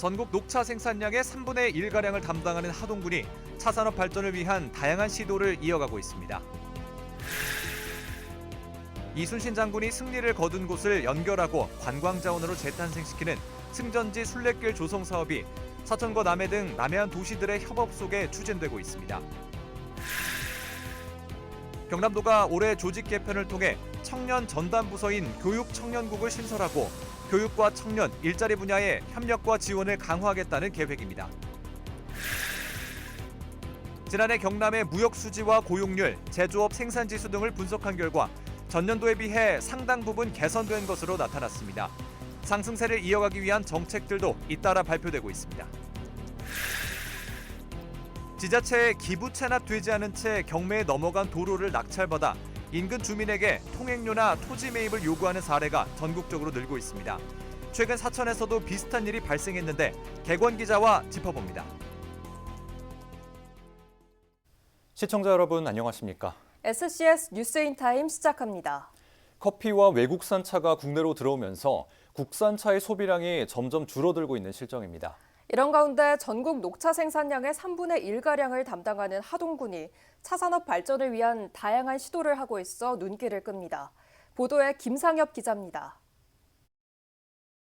전국 녹차 생산량의 3분의 1가량을 담당하는 하동군이 차산업 발전을 위한 다양한 시도를 이어가고 있습니다. 이순신 장군이 승리를 거둔 곳을 연결하고 관광자원으로 재탄생시키는 승전지 순례길 조성 사업이 사천과 남해 등 남해안 도시들의 협업 속에 추진되고 있습니다. 경남도가 올해 조직 개편을 통해 청년 전담 부서인 교육청년국을 신설하고 교육과 청년, 일자리 분야의 협력과 지원을 강화하겠다는 계획입니다. 지난해 경남의 무역 수지와 고용률, 제조업 생산 지수 등을 분석한 결과 전년도에 비해 상당 부분 개선된 것으로 나타났습니다. 상승세를 이어가기 위한 정책들도 잇따라 발표되고 있습니다. 지자체에 기부 체납되지 않은 채 경매에 넘어간 도로를 낙찰받아 인근 주민에게 통행료나 토지 매입을 요구하는 사례가 전국적으로 늘고 있습니다. 최근 사천에서도 비슷한 일이 발생했는데 객원 기자와 짚어봅니다. 시청자 여러분 안녕하십니까? SCS 뉴스인타임 시작합니다. 커피와 외국산 차가 국내로 들어오면서 국산차의 소비량이 점점 줄어들고 있는 실정입니다. 이런 가운데 전국 녹차 생산량의 3분의 1가량을 담당하는 하동군이 차산업 발전을 위한 다양한 시도를 하고 있어 눈길을 끕니다. 보도에 김상엽 기자입니다.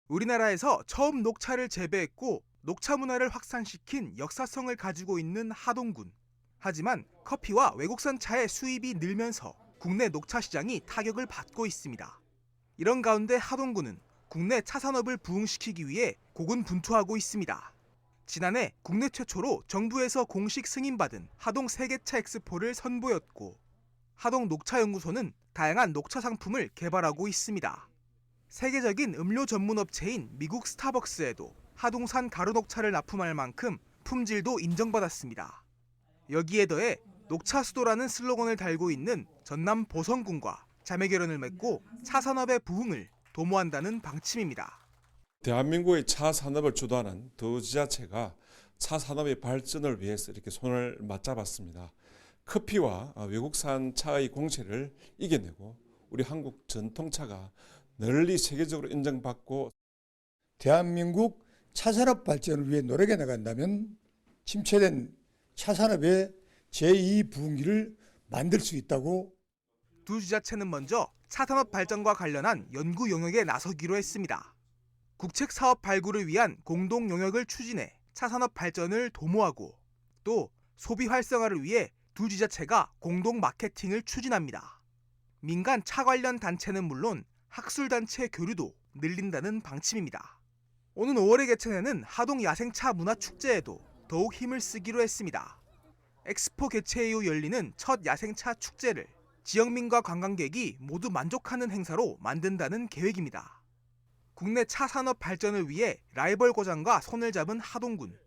우리나라에서 처음 녹차를 재배했고 녹차 문화를 확산시킨 역사성을 가지고 있는 하동군. 하지만 커피와 외국산 차의 수입이 늘면서 국내 녹차 시장이 타격을 받고 있습니다. 이런 가운데 하동군은 국내 차 산업을 부흥시키기 위해 고군분투하고 있습니다. 지난해 국내 최초로 정부에서 공식 승인받은 하동 세계차 엑스포를 선보였고 하동 녹차연구소는 다양한 녹차 상품을 개발하고 있습니다. 세계적인 음료 전문 업체인 미국 스타벅스에도 하동산 가루 녹차를 납품할 만큼 품질도 인정받았습니다. 여기에 더해 녹차 수도라는 슬로건을 달고 있는 전남 보성군과 자매결연을 맺고 차 산업의 부흥을 도모한다는 방침입니다. 대한민국의 차 산업을 주도하는 두 지자체가 차 산업의 발전을 위해서 이렇게 손을 맞잡았습니다. 커피와 외국산 차의 공세를 이겨내고 우리 한국 전통차가 널리 세계적으로 인정받고 대한민국 차산업 발전을 위해 노력해 나간다면 침체된 차산업의 제2부흥기를 만들 수 있다고. 두 지자체는 먼저 차산업 발전과 관련한 연구 영역에 나서기로 했습니다. 국책 사업 발굴을 위한 공동 영역을 추진해 차산업 발전을 도모하고 또 소비 활성화를 위해 두 지자체가 공동 마케팅을 추진합니다. 민간 차 관련 단체는 물론 학술단체 교류도 늘린다는 방침입니다. 오는 5월에 개최되는 하동 야생차 문화축제에도 더욱 힘을 쓰기로 했습니다. 엑스포 개최 이후 열리는 첫 야생차 축제를 지역민과 관광객이 모두 만족하는 행사로 만든다는 계획입니다. 국내 차 산업 발전을 위해 라이벌 고장과 손을 잡은 하동군.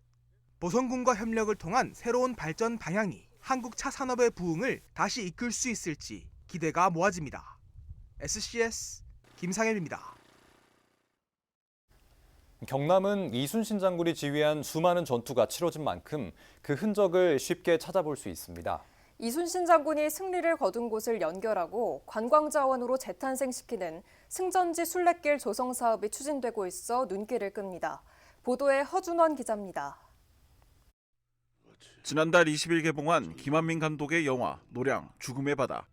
보성군과 협력을 통한 새로운 발전 방향이 한국 차 산업의 부흥을 다시 이끌 수 있을지 기대가 모아집니다. SCS 김상엽입니다. 경남은 이순신 장군이 지휘한 수많은 전투가 치러진 만큼 그 흔적을 쉽게 찾아볼 수 있습니다. 이순신 장군이 승리를 거둔 곳을 연결하고 관광자원으로 재탄생시키는 승전지 순례길 조성 사업이 추진되고 있어 눈길을 끕니다. 보도에 허준원 기자입니다. 지난달 20일 개봉한 김한민 감독의 영화 노량 죽음의 바다.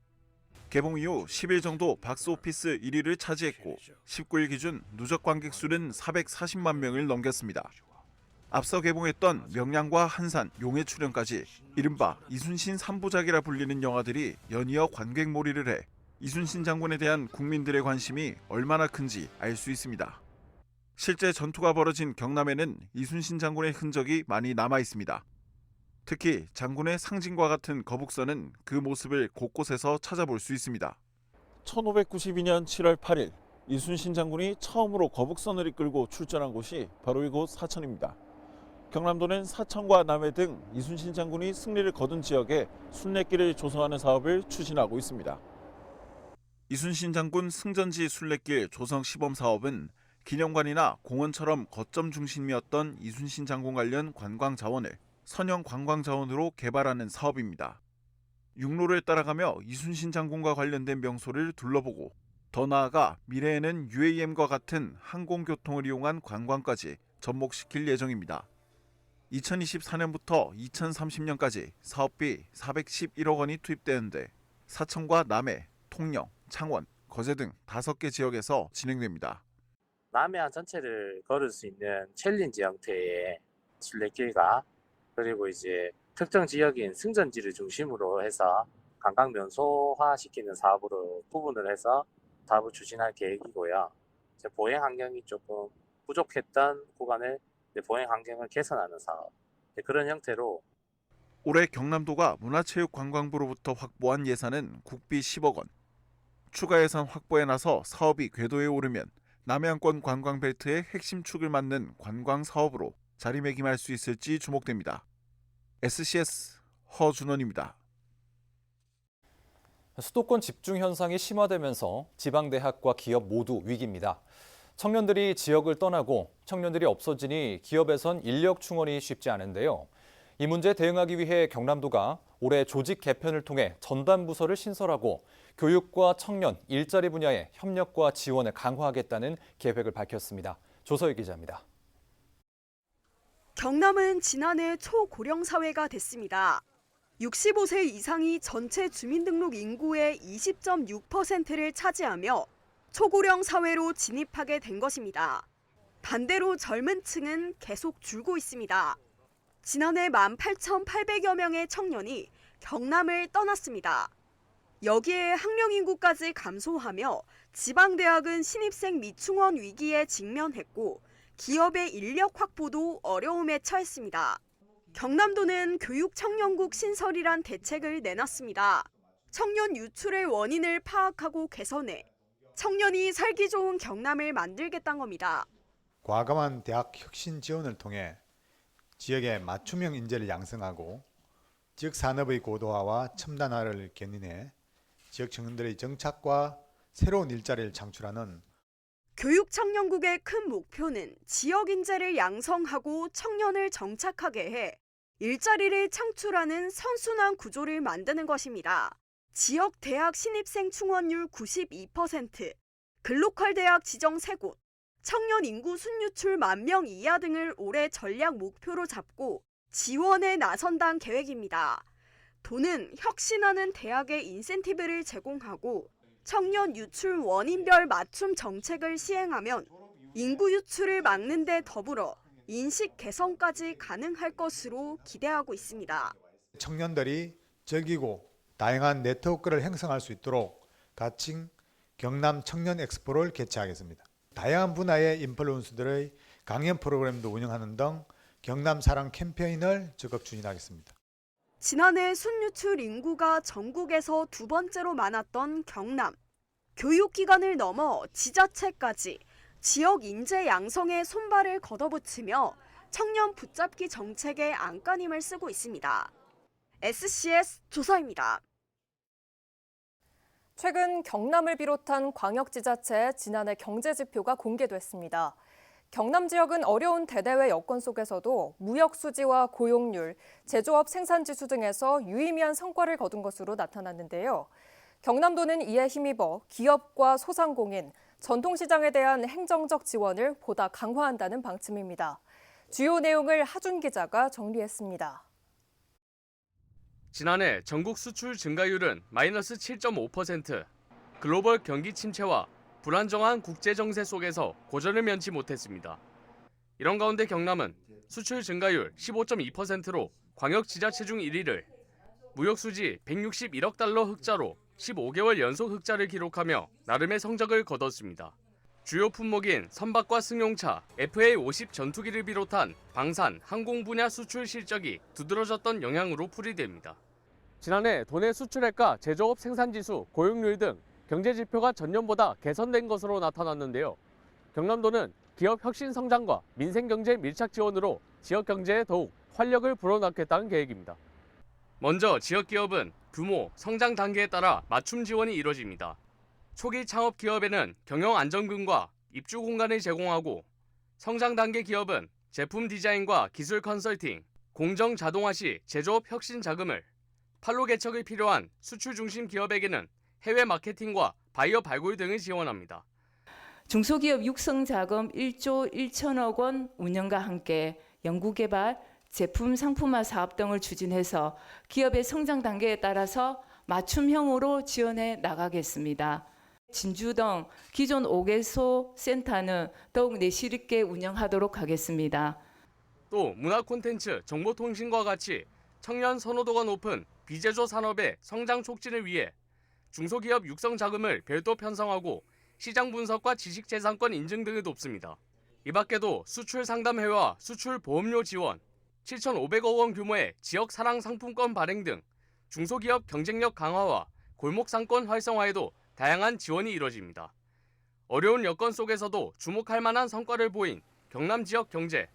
개봉 이후 10일 정도 박스오피스 1위를 차지했고 19일 기준 누적 관객 수는 440만 명을 넘겼습니다. 앞서 개봉했던 명량과 한산, 용의 출연까지 이른바 이순신 3부작이라 불리는 영화들이 연이어 관객 몰이를 해 이순신 장군에 대한 국민들의 관심이 얼마나 큰지 알 수 있습니다. 실제 전투가 벌어진 경남에는 이순신 장군의 흔적이 많이 남아 있습니다. 특히 장군의 상징과 같은 거북선은 그 모습을 곳곳에서 찾아볼 수 있습니다. 1592년 7월 8일 이순신 장군이 처음으로 거북선을 이끌고 출전한 곳이 바로 이곳 사천입니다. 경남도는 사천과 남해 등 이순신 장군이 승리를 거둔 지역에 순례길을 조성하는 사업을 추진하고 있습니다. 이순신 장군 승전지 순례길 조성 시범 사업은 기념관이나 공원처럼 거점 중심이었던 이순신 장군 관련 관광 자원을 선형 관광 자원으로 개발하는 사업입니다. 육로를 따라가며 이순신 장군과 관련된 명소를 둘러보고 더 나아가 미래에는 UAM과 같은 항공교통을 이용한 관광까지 접목시킬 예정입니다. 2024년부터 2030년까지 사업비 411억 원이 투입되는데 사천과 남해, 통영, 창원, 거제 등 5개 지역에서 진행됩니다. 남해안 전체를 걸을 수 있는 챌린지 형태의 순례길과 그리고 이제 특정 지역인 승전지를 중심으로 해서 관광 면소화시키는 사업으로 구분을 해서 사업을 추진할 계획이고요. 이제 보행 환경이 조금 부족했던 구간을 보행 환경을 개선하는 사업, 그런 형태로 올해 경남도가 문화체육관광부로부터 확보한 예산은 국비 10억 원. 추가 예산 확보에 나서 사업이 궤도에 오르면 남해안권 관광벨트의 핵심 축을 맡는 관광 사업으로 자리매김할 수 있을지 주목됩니다. SCS 허준원입니다. 수도권 집중 현상이 심화되면서 지방대학과 기업 모두 위기입니다. 청년들이 지역을 떠나고 청년들이 없어지니 기업에선 인력 충원이 쉽지 않은데요. 이 문제에 대응하기 위해 경남도가 올해 조직 개편을 통해 전담 부서를 신설하고 교육과 청년, 일자리 분야의 협력과 지원을 강화하겠다는 계획을 밝혔습니다. 조서희 기자입니다. 경남은 지난해 초고령 사회가 됐습니다. 65세 이상이 전체 주민등록 인구의 20.6%를 차지하며 초고령 사회로 진입하게 된 것입니다. 반대로 젊은 층은 계속 줄고 있습니다. 지난해 18,800여 명의 청년이 경남을 떠났습니다. 여기에 학령 인구까지 감소하며 지방대학은 신입생 미충원 위기에 직면했고 기업의 인력 확보도 어려움에 처했습니다. 경남도는 교육청년국 신설이란 대책을 내놨습니다. 청년 유출의 원인을 파악하고 개선해 청년이 살기 좋은 경남을 만들겠다는 겁니다. 과감한 대학 혁신 지원을 통해 지역의 맞춤형 인재를 양성하고 지역 산업의 고도화와 첨단화를 견인해 지역 청년들의 정착과 새로운 일자리를 창출하는 교육청년국의 큰 목표는 지역 인재를 양성하고 청년을 정착하게 해 일자리를 창출하는 선순환 구조를 만드는 것입니다. 지역 대학 신입생 충원율 92%, 글로컬 대학 지정 3곳, 청년 인구 순유출 10,000명 이하 등을 올해 전략 목표로 잡고 지원에 나선다는 계획입니다. 도는 혁신하는 대학에 인센티브를 제공하고 청년 유출 원인별 맞춤 정책을 시행하면 인구 유출을 막는 데 더불어 인식 개선까지 가능할 것으로 기대하고 있습니다. 청년들이 즐기고 다양한 네트워크를 형성할 수 있도록 가칭 경남 청년 엑스포를 개최하겠습니다. 다양한 분야의 인플루언서들의 강연 프로그램도 운영하는 등 경남 사랑 캠페인을 적극 추진하겠습니다. 지난해 순유출 인구가 전국에서 2번째로 많았던 경남. 교육기관을 넘어 지자체까지 지역 인재 양성에 손발을 걷어붙이며 청년 붙잡기 정책의 안간힘을 쓰고 있습니다. SCS 조서입니다. 최근 경남을 비롯한 광역지자체의 지난해 경제지표가 공개됐습니다. 경남 지역은 어려운 대대외 여건 속에서도 무역 수지와 고용률, 제조업 생산지수 등에서 유의미한 성과를 거둔 것으로 나타났는데요. 경남도는 이에 힘입어 기업과 소상공인, 전통시장에 대한 행정적 지원을 보다 강화한다는 방침입니다. 주요 내용을 하준 기자가 정리했습니다. 지난해 전국 수출 증가율은 마이너스 7.5%, 글로벌 경기 침체와 불안정한 국제 정세 속에서 고전을 면치 못했습니다. 이런 가운데 경남은 수출 증가율 15.2%로 광역 지자체 중 1위를, 무역 수지 161억 달러 흑자로 15개월 연속 흑자를 기록하며 나름의 성적을 거뒀습니다. 주요 품목인 선박과 승용차, FA-50 전투기를 비롯한 방산, 항공 분야 수출 실적이 두드러졌던 영향으로 풀이됩니다. 지난해 도내 수출액과 제조업 생산지수, 고용률 등 경제지표가 전년보다 개선된 것으로 나타났는데요. 경남도는 기업 혁신 성장과 민생경제 밀착 지원으로 지역 경제에 더욱 활력을 불어넣겠다는 계획입니다. 먼저 지역 기업은 규모, 성장 단계에 따라 맞춤 지원이 이뤄집니다. 초기 창업 기업에는 경영 안정금과 입주 공간을 제공하고, 성장 단계 기업은 제품 디자인과 기술 컨설팅, 공정 자동화 시 제조업 혁신 자금을, 판로 개척이 필요한 수출 중심 기업에게는 해외 마케팅과 바이어 발굴 등을 지원합니다. 중소기업 육성자금 1조 1천억 원 운영과 함께 연구개발, 제품 상품화 사업 등을 추진해서 기업의 성장 단계에 따라서 맞춤형으로 지원해 나가겠습니다. 진주 등 기존 5개소 센터는 더욱 내실 있게 운영하도록 하겠습니다. 또 문화 콘텐츠, 정보통신과 같이 청년 선호도가 높은 비제조 산업의 성장 촉진을 위해 중소기업 육성 자금을 별도 편성하고 시장 분석과 지식재산권 인증 등을 돕습니다. 이 밖에도 수출 상담회와 수출 보험료 지원, 7,500억 원 규모의 지역 사랑 상품권 발행 등 중소기업 경쟁력 강화와 골목 상권 활성화에도 다양한 지원이 이뤄집니다. 어려운 여건 속에서도 주목할 만한 성과를 보인 경남 지역 경제.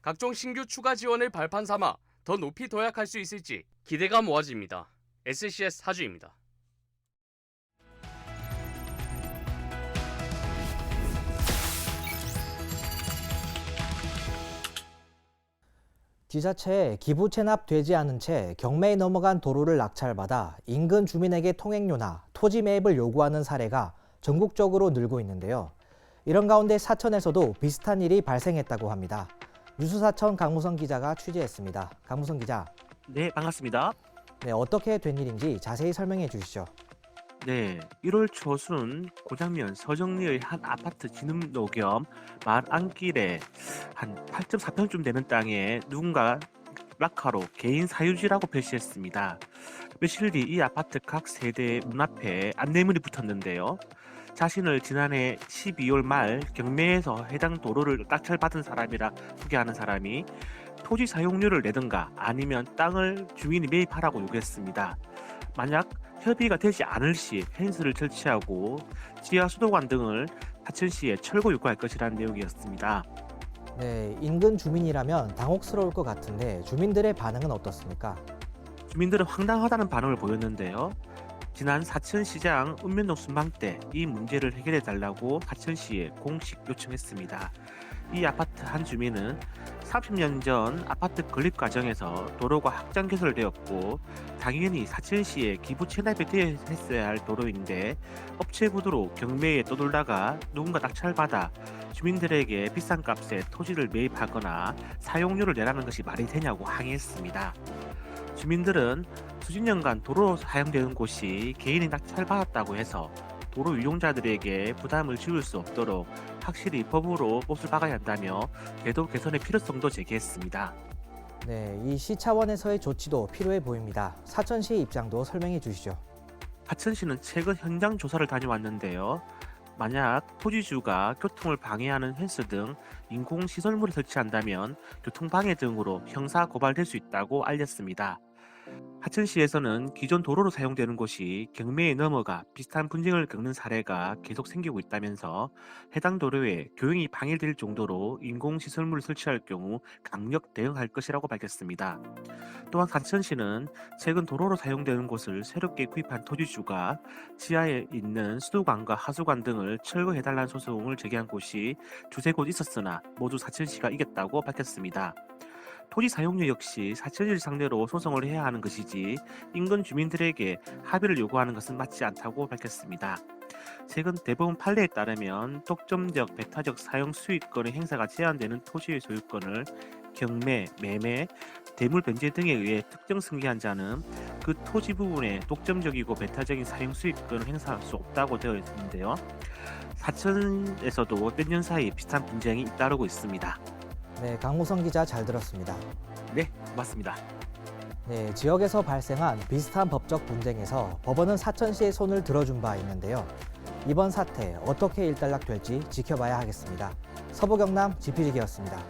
각종 신규 추가 지원을 발판 삼아 더 높이 도약할 수 있을지 기대가 모아집니다. SCS 하주입니다. 지자체에 기부 체납되지 않은 채 경매에 넘어간 도로를 낙찰받아 인근 주민에게 통행료나 토지 매입을 요구하는 사례가 전국적으로 늘고 있는데요. 이런 가운데 사천에서도 비슷한 일이 발생했다고 합니다. 뉴스사천 강무성 기자가 취재했습니다. 강무성 기자. 네, 반갑습니다. 네, 어떻게 된 일인지 자세히 설명해 주시죠. 네, 1월 초순 고장면 서정리의 한 아파트 진입로 겸 마을 안길에 한 8.4평쯤 되는 땅에 누군가 락카로 개인 사유지라고 표시했습니다. 며칠 뒤 이 아파트 각 세대 문 앞에 안내문이 붙었는데요. 자신을 지난해 12월 말 경매에서 해당 도로를 낙찰받은 사람이라 소개하는 사람이 토지 사용료를 내든가 아니면 땅을 주민이 매입하라고 요구했습니다. 만약 협의가 되지 않을 시 펜스를 설치하고 지하 수도관 등을 사천시에 철거 요구할 것이라는 내용이었습니다. 네, 인근 주민이라면 당혹스러울 것 같은데 주민들의 반응은 어떻습니까? 주민들은 황당하다는 반응을 보였는데요. 지난 사천시장 읍면동 순방 때 이 문제를 해결해 달라고 사천시에 공식 요청했습니다. 이 아파트 한 주민은 30년 전 아파트 건립 과정에서 도로가 확장 개설되었고 당연히 사천시에 기부 체납이 되어야 했어야 할 도로인데 업체 구도로 경매에 떠돌다가 누군가 낙찰받아 주민들에게 비싼 값에 토지를 매입하거나 사용료를 내라는 것이 말이 되냐고 항의했습니다. 주민들은 수십 년간 도로로 사용되는 곳이 개인이 낙찰받았다고 해서 도로 이용자들에게 부담을 지울 수 없도록 확실히 법으로 못을 박아야 한다며 제도 개선의 필요성도 제기했습니다. 네, 이 시 차원에서의 조치도 필요해 보입니다. 사천시의 입장도 설명해 주시죠. 사천시는 최근 현장 조사를 다녀왔는데요. 만약 토지주가 교통을 방해하는 펜스 등 인공시설물을 설치한다면 교통방해 등으로 형사 고발될 수 있다고 알렸습니다. 하천시에서는 기존 도로로 사용되는 곳이 경매에 넘어가 비슷한 분쟁을 겪는 사례가 계속 생기고 있다면서 해당 도로에 교행이 방해될 정도로 인공시설물을 설치할 경우 강력 대응할 것이라고 밝혔습니다. 또한 하천시는 최근 도로로 사용되는 곳을 새롭게 구입한 토지주가 지하에 있는 수도관과 하수관 등을 철거해달라는 소송을 제기한 곳이 두세 곳 있었으나 모두 사천시가 이겼다고 밝혔습니다. 토지 사용료 역시 사천시를 상대로 소송을 해야 하는 것이지 인근 주민들에게 합의를 요구하는 것은 맞지 않다고 밝혔습니다. 최근 대법원 판례에 따르면 독점적, 배타적 사용 수익권의 행사가 제한되는 토지의 소유권을 경매, 매매, 대물 변제 등에 의해 특정 승계한 자는 그 토지 부분에 독점적이고 배타적인 사용 수익권을 행사할 수 없다고 되어 있는데요. 사천에서도 몇 년 사이 비슷한 분쟁이 잇따르고 있습니다. 네, 강무성 기자 잘 들었습니다. 네, 고맙습니다. 네, 지역에서 발생한 비슷한 법적 분쟁에서 법원은 사천시의 손을 들어준 바 있는데요. 이번 사태 어떻게 일단락될지 지켜봐야 하겠습니다. 서부경남 지필이기였습니다.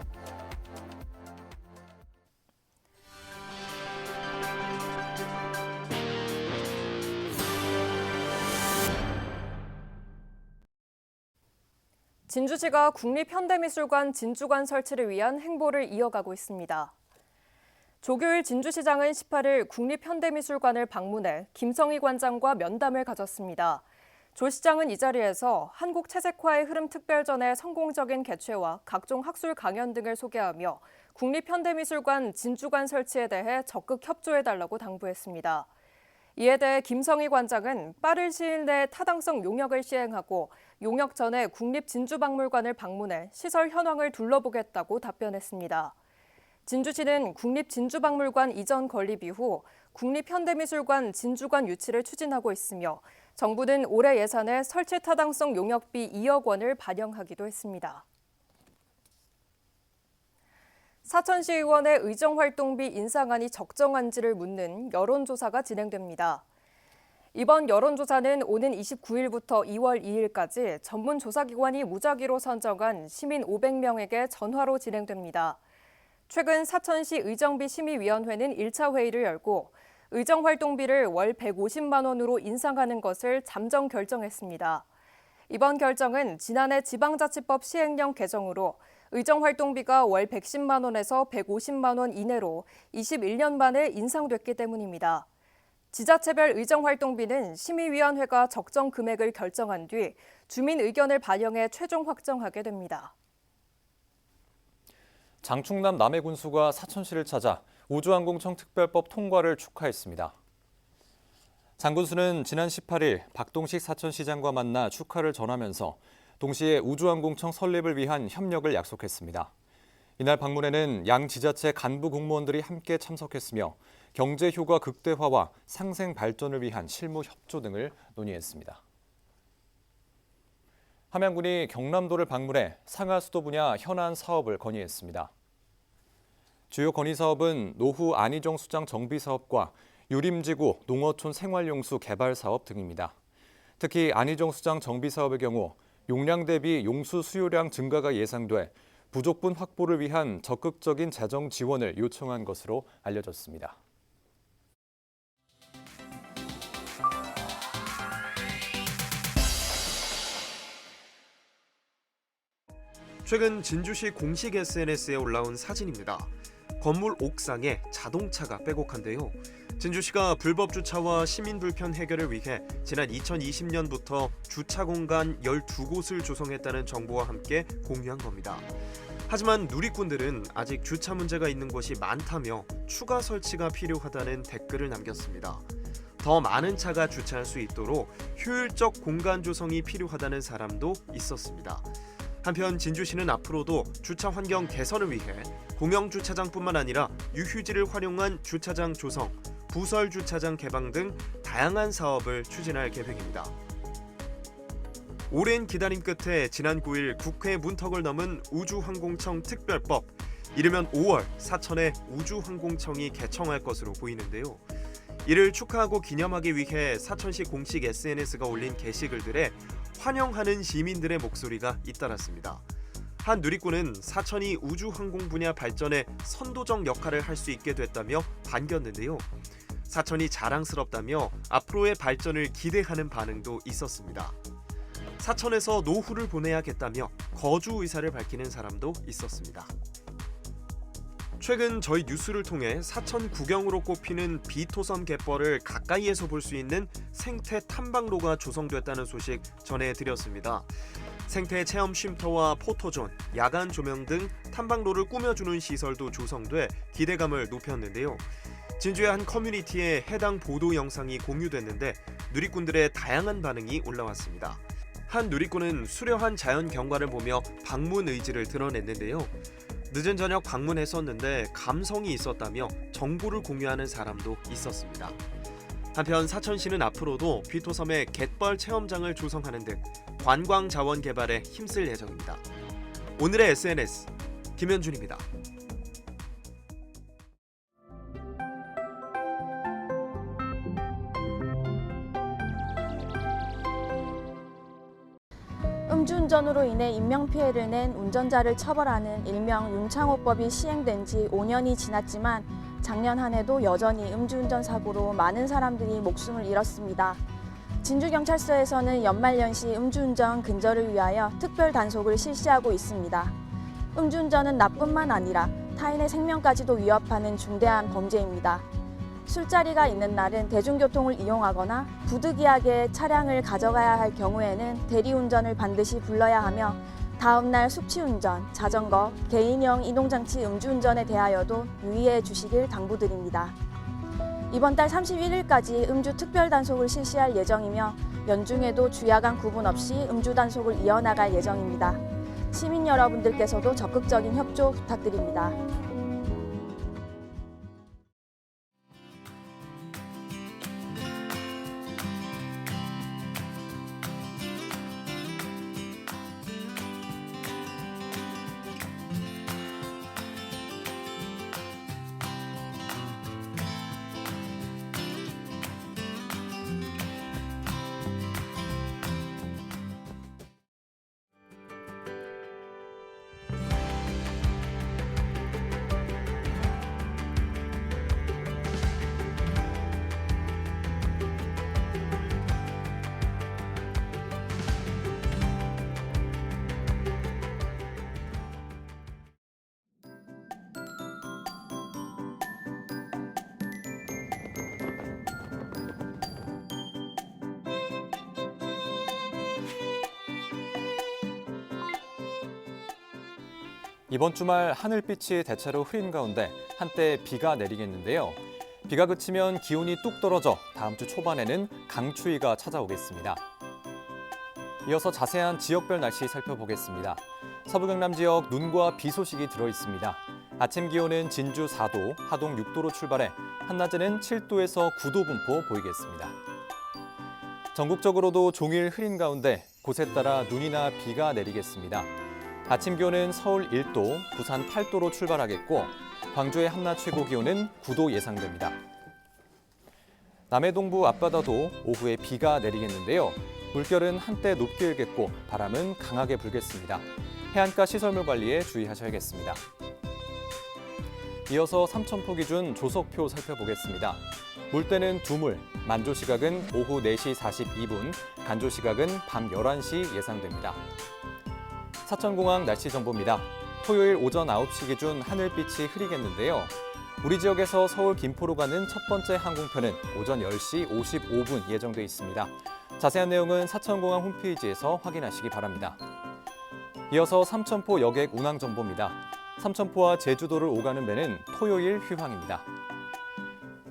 진주시가 국립현대미술관 진주관 설치를 위한 행보를 이어가고 있습니다. 조교일 진주시장은 18일 국립현대미술관을 방문해 김성희 관장과 면담을 가졌습니다. 조 시장은 이 자리에서 한국 채색화의 흐름 특별전의 성공적인 개최와 각종 학술 강연 등을 소개하며 국립현대미술관 진주관 설치에 대해 적극 협조해달라고 당부했습니다. 이에 대해 김성희 관장은 빠른 시일 내에 타당성 용역을 시행하고 용역 전에 국립진주박물관을 방문해 시설 현황을 둘러보겠다고 답변했습니다. 진주시는 국립진주박물관 이전 건립 이후 국립현대미술관 진주관 유치를 추진하고 있으며 정부는 올해 예산에 설치 타당성 용역비 2억 원을 반영하기도 했습니다. 사천시 의원의 의정활동비 인상안이 적정한지를 묻는 여론조사가 진행됩니다. 이번 여론조사는 오는 29일부터 2월 2일까지 전문 조사기관이 무작위로 선정한 시민 500명에게 전화로 진행됩니다. 최근 사천시 의정비 심의위원회는 1차 회의를 열고 의정활동비를 월 150만 원으로 인상하는 것을 잠정 결정했습니다. 이번 결정은 지난해 지방자치법 시행령 개정으로 의정활동비가 월 110만 원에서 150만 원 이내로 21년 만에 인상됐기 때문입니다. 지자체별 의정활동비는 심의위원회가 적정 금액을 결정한 뒤 주민 의견을 반영해 최종 확정하게 됩니다. 장충남 남해군수가 사천시를 찾아 우주항공청 특별법 통과를 축하했습니다. 장 군수는 지난 18일 박동식 사천시장과 만나 축하를 전하면서 동시에 우주항공청 설립을 위한 협력을 약속했습니다. 이날 방문에는 양 지자체 간부 공무원들이 함께 참석했으며 경제 효과 극대화와 상생 발전을 위한 실무 협조 등을 논의했습니다. 함양군이 경남도를 방문해 상하수도 분야 현안 사업을 건의했습니다. 주요 건의 사업은 노후 안희정 수장 정비 사업과 유림지구 농어촌 생활용수 개발 사업 등입니다. 특히 안희정 수장 정비 사업의 경우 용량 대비 용수 수요량 증가가 예상돼 부족분 확보를 위한 적극적인 재정 지원을 요청한 것으로 알려졌습니다. 최근 진주시 공식 SNS에 올라온 사진입니다. 건물 옥상에 자동차가 빼곡한데요. 진주시가 불법 주차와 시민 불편 해결을 위해 지난 2020년부터 주차 공간 12곳을 조성했다는 정보와 함께 공유한 겁니다. 하지만 누리꾼들은 아직 주차 문제가 있는 곳이 많다며 추가 설치가 필요하다는 댓글을 남겼습니다. 더 많은 차가 주차할 수 있도록 효율적 공간 조성이 필요하다는 사람도 있었습니다. 한편 진주시는 앞으로도 주차 환경 개선을 위해 공영 주차장뿐만 아니라 유휴지를 활용한 주차장 조성, 부설 주차장 개방 등 다양한 사업을 추진할 계획입니다. 오랜 기다림 끝에 지난 9일 국회 문턱을 넘은 우주항공청 특별법, 이르면 5월 사천에 우주항공청이 개청할 것으로 보이는데요. 이를 축하하고 기념하기 위해 사천시 공식 SNS가 올린 게시글들에 환영하는 시민들의 목소리가 잇따랐습니다. 한 누리꾼은 사천이 우주항공 분야 발전에 선도적 역할을 할 수 있게 됐다며 반겼는데요. 사천이 자랑스럽다며 앞으로의 발전을 기대하는 반응도 있었습니다. 사천에서 노후를 보내야겠다며 거주 의사를 밝히는 사람도 있었습니다. 최근 저희 뉴스를 통해 사천 구경으로 꼽히는 비토섬 갯벌을 가까이에서 볼 수 있는 생태 탐방로가 조성됐다는 소식 전해드렸습니다. 생태 체험 쉼터와 포토존, 야간 조명 등 탐방로를 꾸며주는 시설도 조성돼 기대감을 높였는데요. 진주의 한 커뮤니티에 해당 보도 영상이 공유됐는데 누리꾼들의 다양한 반응이 올라왔습니다. 한 누리꾼은 수려한 자연 경관을 보며 방문 의지를 드러냈는데요. 늦은 저녁 방문했었는데 감성이 있었다며 정보를 공유하는 사람도 있었습니다. 한편 사천시는 앞으로도 비토섬에 갯벌 체험장을 조성하는 등 관광 자원 개발에 힘쓸 예정입니다. 오늘의 SNS 김현준입니다. 음주운전으로 인해 인명피해를 낸 운전자를 처벌하는 일명 윤창호법이 시행된 지 5년이 지났지만 작년 한 해도 여전히 음주운전 사고로 많은 사람들이 목숨을 잃었습니다. 진주경찰서에서는 연말연시 음주운전 근절을 위하여 특별 단속을 실시하고 있습니다. 음주운전은 나뿐만 아니라 타인의 생명까지도 위협하는 중대한 범죄입니다. 술자리가 있는 날은 대중교통을 이용하거나 부득이하게 차량을 가져가야 할 경우에는 대리운전을 반드시 불러야 하며 다음 날 숙취운전, 자전거, 개인형 이동장치 음주운전에 대하여도 유의해 주시길 당부드립니다. 이번 달 31일까지 음주 특별 단속을 실시할 예정이며 연중에도 주야간 구분 없이 음주 단속을 이어나갈 예정입니다. 시민 여러분들께서도 적극적인 협조 부탁드립니다. 이번 주말 하늘빛이 대체로 흐린 가운데 한때 비가 내리겠는데요. 비가 그치면 기온이 뚝 떨어져 다음 주 초반에는 강추위가 찾아오겠습니다. 이어서 자세한 지역별 날씨 살펴보겠습니다. 서부 경남 지역 눈과 비 소식이 들어 있습니다. 아침 기온은 진주 4도, 하동 6도로 출발해 한낮에는 7도에서 9도 분포 보이겠습니다. 전국적으로도 종일 흐린 가운데 곳에 따라 눈이나 비가 내리겠습니다. 아침 기온은 서울 1도, 부산 8도로 출발하겠고 광주의 한낮 최고 기온은 9도 예상됩니다. 남해 동부 앞바다도 오후에 비가 내리겠는데요. 물결은 한때 높게 일겠고 바람은 강하게 불겠습니다. 해안가 시설물 관리에 주의하셔야겠습니다. 이어서 삼천포 기준 조석표 살펴보겠습니다. 물때는 두물, 만조 시각은 오후 4시 42분, 간조 시각은 밤 11시 예상됩니다. 사천공항 날씨 정보입니다. 토요일 오전 9시 기준 하늘빛이 흐리겠는데요. 우리 지역에서 서울 김포로 가는 첫 번째 항공편은 오전 10시 55분 예정돼 있습니다. 자세한 내용은 사천공항 홈페이지에서 확인하시기 바랍니다. 이어서 삼천포 여객 운항 정보입니다. 삼천포와 제주도를 오가는 배는 토요일 휴항입니다.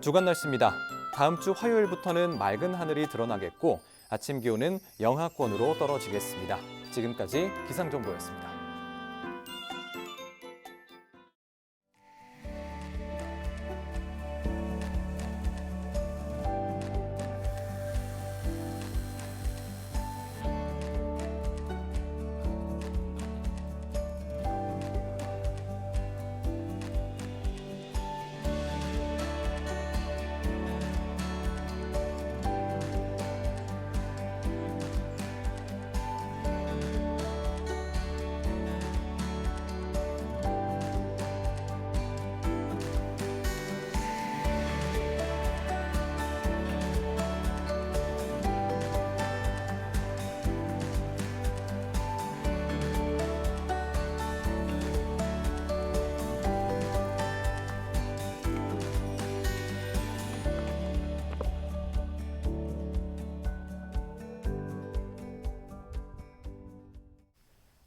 주간 날씨입니다. 다음 주 화요일부터는 맑은 하늘이 드러나겠고 아침 기온은 영하권으로 떨어지겠습니다. 지금까지 기상정보였습니다.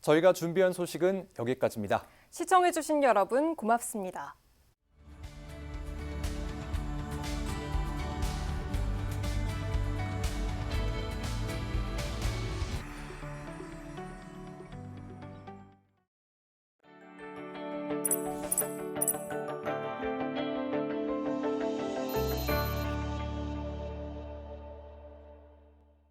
저희가 준비한 소식은 여기까지입니다. 시청해주신 여러분 고맙습니다.